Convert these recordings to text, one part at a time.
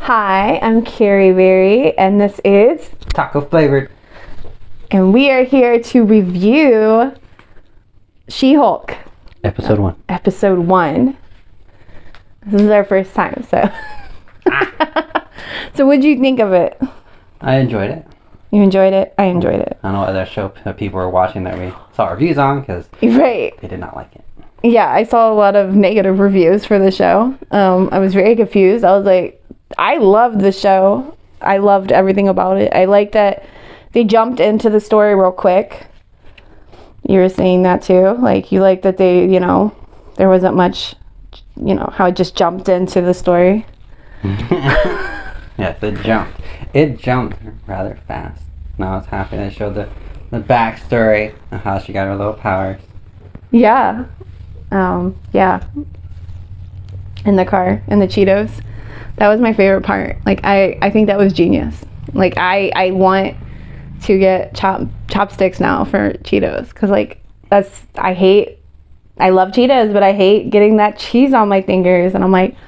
Hi, I'm Carrie Berry, and this is Taco flavored. And we are here to review SheHulk. Episode 1. Episode 1. This is our first time, so. So what'd you think of it? I enjoyed it. You enjoyed it? I enjoyed it. I don't know what other show people were watching that we saw reviews on because Right. they did not like it. Yeah, I saw a lot of negative reviews for the show. I was very confused. I was like, I loved the show. I loved everything about it. I liked that they jumped into the story real quick. You were saying that too. Like, you liked that they, there wasn't much, how it just jumped into the story. Yes, it jumped. It jumped rather fast. Now I was happy they showed the backstory of how she got her little powers. Yeah. Yeah. In the car, in the Cheetos. That was my favorite part. Like, I think that was genius. Like, I want to get chopsticks now for Cheetos. Because, like, I love Cheetos, but I hate getting that cheese on my fingers. And I'm like, I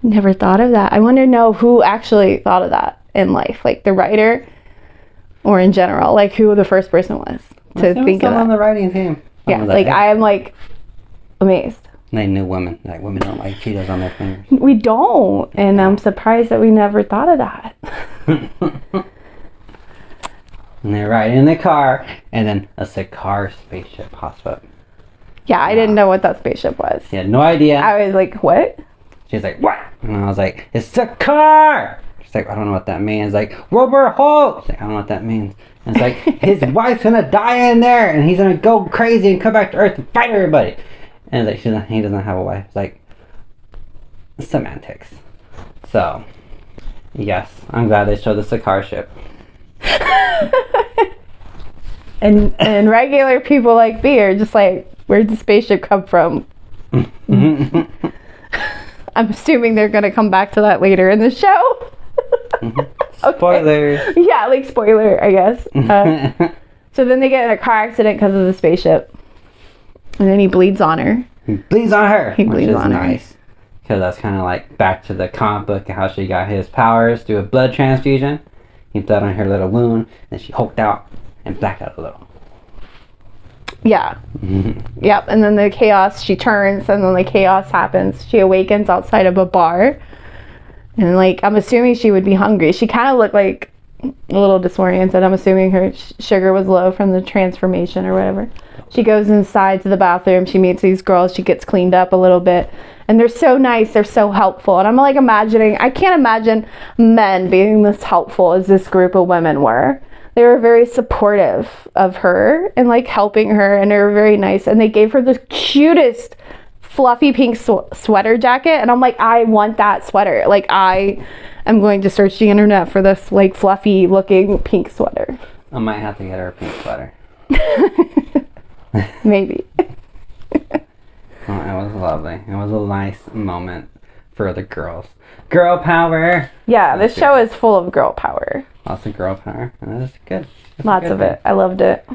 never thought of that. I want to know who actually thought of that in life. Like, the writer or in general. Like, who the first person was to think of that. On the writing team. Yeah, like, I am, like, amazed. They knew women. Like, women don't like Cheetos on their fingers. We don't. And I'm surprised that we never thought of that. And they're riding in the car, and then a cigar spaceship pops up. Yeah, I didn't know what that spaceship was. She had no idea. I was like, what? She's like, what? And I was like, it's a car! She's like, I don't know what that means. Like, Robert Hulk! She's like, I don't know what that means. And it's like, his wife's gonna die in there, and he's gonna go crazy and come back to Earth and fight everybody. And it's like, he doesn't have a wife. It's like, semantics. So, yes, I'm glad they showed the cigar ship. and regular people like me are just like, where'd the spaceship come from? I'm assuming they're gonna come back to that later in the show. Spoilers. Okay. Yeah, like spoiler, I guess. So then they get in a car accident because of the spaceship. And then he bleeds on her. He bleeds on her. He bleeds on her. Nice. Because that's kind of like back to the comic book and how she got his powers through a blood transfusion. He bled on her little wound, and she hulked out and blacked out a little. Yeah. Yep. And then the chaos, she turns, and then the chaos happens. She awakens outside of a bar. And, like, I'm assuming she would be hungry. She kind of looked like a little disoriented. I'm assuming her sugar was low from the transformation or whatever. She goes inside to the bathroom. She meets these girls. She gets cleaned up a little bit. And they're so nice. They're so helpful. And I'm, like, I can't imagine men being this helpful as this group of women were. They were very supportive of her and, like, helping her. And they were very nice. And they gave her the cutest fluffy pink sweater jacket. And I'm like, I want that sweater. Like, I am going to search the internet for this, like, fluffy looking pink sweater. I might have to get her a pink sweater. Maybe. Oh, it was lovely. It was a nice moment for the girls. Girl power! Yeah, this show is full of girl power. Lots of girl power. And that's good. That's Lots of it. I loved it.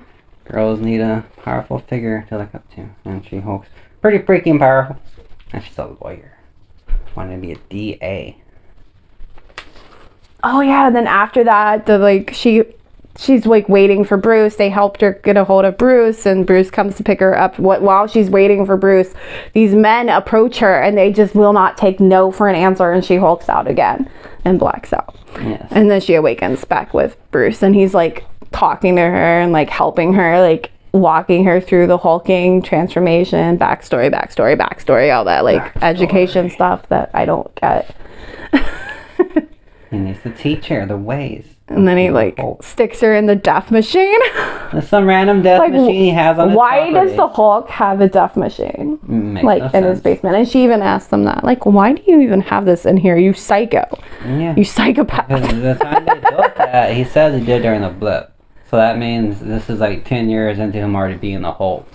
Girls need a powerful figure to look up to. And SheHulk's pretty freaking powerful. And she's a lawyer. Wanted to be a DA. Oh yeah, and then after that, she's like waiting for Bruce. They helped her get a hold of Bruce, and Bruce comes to pick her up. While she's waiting for Bruce, these men approach her, and they just will not take no for an answer, and she hulks out again and blacks out. Yes. And then she awakens back with Bruce, and he's like talking to her and like helping her, like walking her through the hulking transformation, backstory, all that like education stuff that I don't get. He needs to teach her the ways. And then he like sticks her in the death machine. There's some random death machine he has on his Why property. does the Hulk have a death machine? Makes like no in sense. his basement? And she even asked them that. Like, why do you even have this in here? You psycho. Yeah. You psychopath. Because the time they built that, he says he did during the blip. So that means this is like 10 years into him already being the Hulk.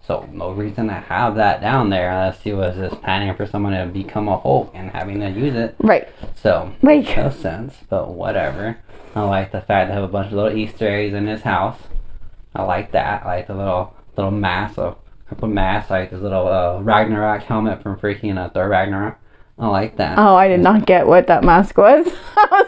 So no reason to have that down there unless he was just planning for someone to become a Hulk and having to use it. Right. So, Like, no sense, but whatever. I like the fact they have a bunch of little Easter eggs in his house. I like that. I like the little mask, so purple mask, like this little Ragnarok helmet from freaking Thor Ragnarok. I like that. Oh, I did not get what that mask was.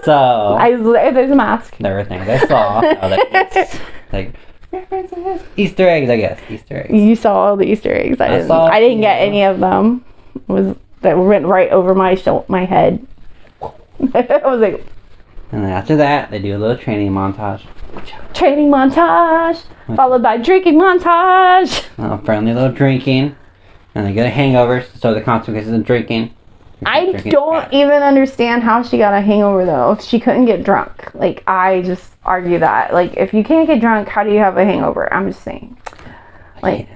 So There's a mask. there were things I saw. I was like references, Easter eggs, I guess. Easter eggs. You saw all the Easter eggs. I didn't get any of them. That went right over my head. I was like. And then after that, they do a little training montage. Training montage, followed by drinking montage. A friendly little drinking. And they get a hangover, so the consequences of drinking. I don't even understand how she got a hangover, though. If she couldn't get drunk. Like, I just argue that. Like, if you can't get drunk, how do you have a hangover? I'm just saying. Like,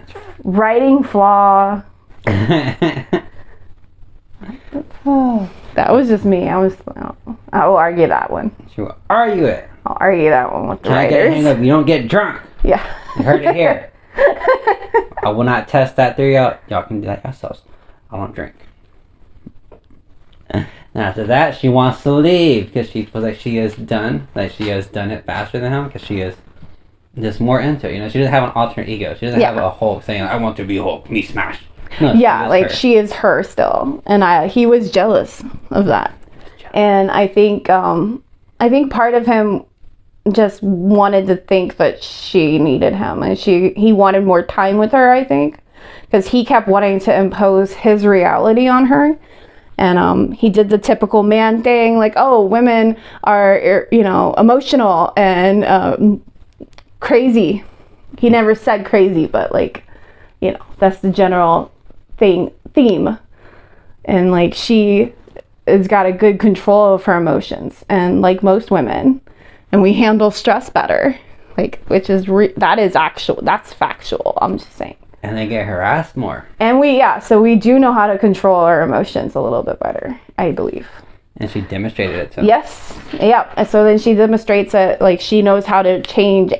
writing flaw. That was just me. I will argue that one. She will argue it. I'll argue that one with the Can't get a writers. hangover, you don't get drunk. Yeah. You heard it here. I will not test that theory out. Y'all can do that yourselves. I don't drink. And after that, she wants to leave because she feels like she is done. Like she has done it faster than him because she is just more into it. You know, she doesn't have an alternate ego. She doesn't have a Hulk saying, "I want to be Hulk, me smash." No, she is her still, and he was jealous of that. And I think part of him just wanted to think that she needed him, and he wanted more time with her. I think because he kept wanting to impose his reality on her, and he did the typical man thing, like, oh, women are emotional and crazy. He never said crazy, but that's the general theme. And like she has got a good control of her emotions, and like most women, and we handle stress better, like, which is that's factual. I'm just saying. And they get harassed more. And so we do know how to control our emotions a little bit better, I believe. And she demonstrated it to him. Yes. Yeah. And so then she demonstrates it, like she knows how to change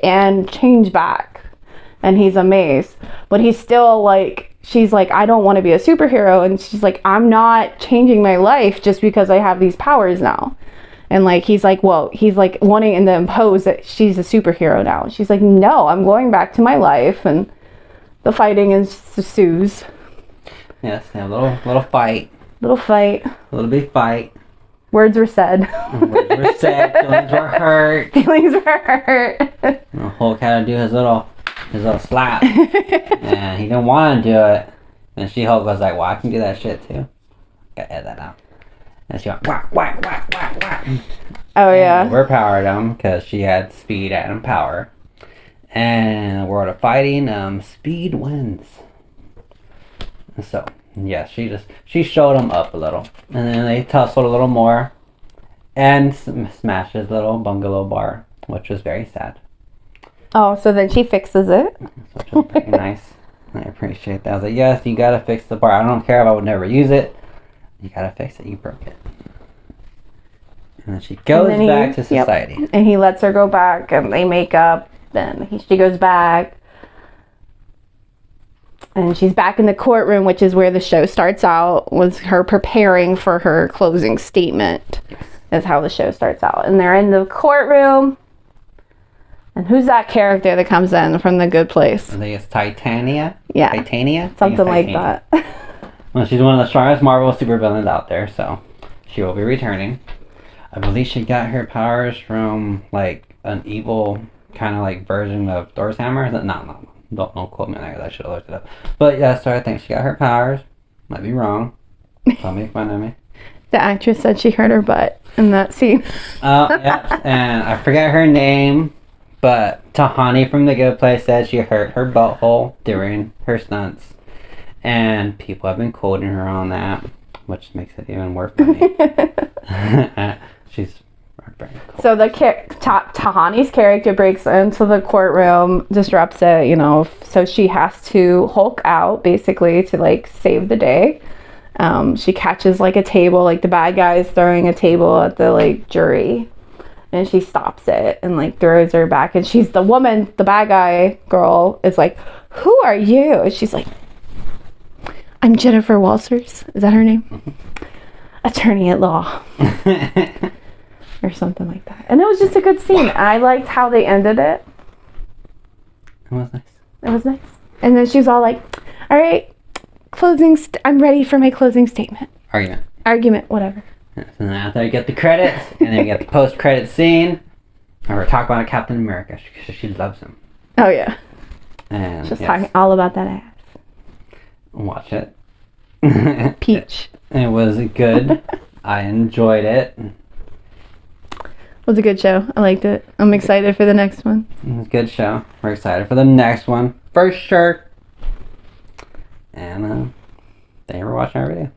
back. And he's amazed. But he's still like, she's like, I don't want to be a superhero. And she's like, I'm not changing my life just because I have these powers now. And like, he's like wanting to impose that she's a superhero now. She's like, no, I'm going back to my life. And the fighting ensues. Yes, they have a little fight. Little fight. A little big fight. Words were said. Words were said. Feelings were hurt. Feelings were hurt. And Hulk had to do his little slap. And he didn't want to do it. And SheHulk was like, well, I can do that shit too. Gotta edit that out. And she went, whack, whack, whack, whack, whack. Oh, yeah. And overpowered him because she had speed and power. And in the world of fighting, speed wins. So, yeah, she showed him up a little. And then they tussled a little more. And smashed his little bungalow bar, which was very sad. Oh, so then she fixes it. Which was pretty nice. I appreciate that. I was like, yes, you gotta fix the bar. I don't care if I would never use it. You gotta fix it. You broke it. And then she goes back to society. Yep. And he lets her go back, and they make up. Then she goes back. And she's back in the courtroom, which is where the show starts out, was her preparing for her closing statement. Is how the show starts out. And they're in the courtroom. And who's that character that comes in from The Good Place? I think it's Titania. Yeah. Titania? Something like that. Well, she's one of the strongest Marvel supervillains out there, so she will be returning. I believe she got her powers from, like, an evil kind of, like, version of Thor's hammer. No. Don't quote me on that. I should have looked it up. But, yeah, so I think she got her powers. Might be wrong. Don't make fun of me. The actress said she hurt her butt in that scene. Yeah, and I forget her name, but Tahani from The Good Place said she hurt her butthole during her stunts. And people have been quoting her on that, which makes it even more funny. She's very cool. So Tahani's character breaks into the courtroom, disrupts it, so she has to Hulk out, basically, to, like, save the day. She catches, like, a table, like, the bad guy is throwing a table at the, like, jury. And she stops it and, like, throws her back. And she's the woman, the bad guy girl, is like, who are you? And she's like, I'm Jennifer Walters. Is that her name? Mm-hmm. Attorney at law. Or something like that. And it was just a good scene. I liked how they ended it. It was nice. It was nice. And then she was all like, all right, I'm ready for my closing statement. Argument. argument, whatever. So then after I get the credits, and then we get the post-credit scene, and we're talking about Captain America because she loves him. Oh yeah. And Just talking all about that ass. watch it. Peach. It was good. I enjoyed it. It was a good show. I liked it. I'm excited for the next one. It was a good show. We're excited for the next one for sure. And thank you for watching our video.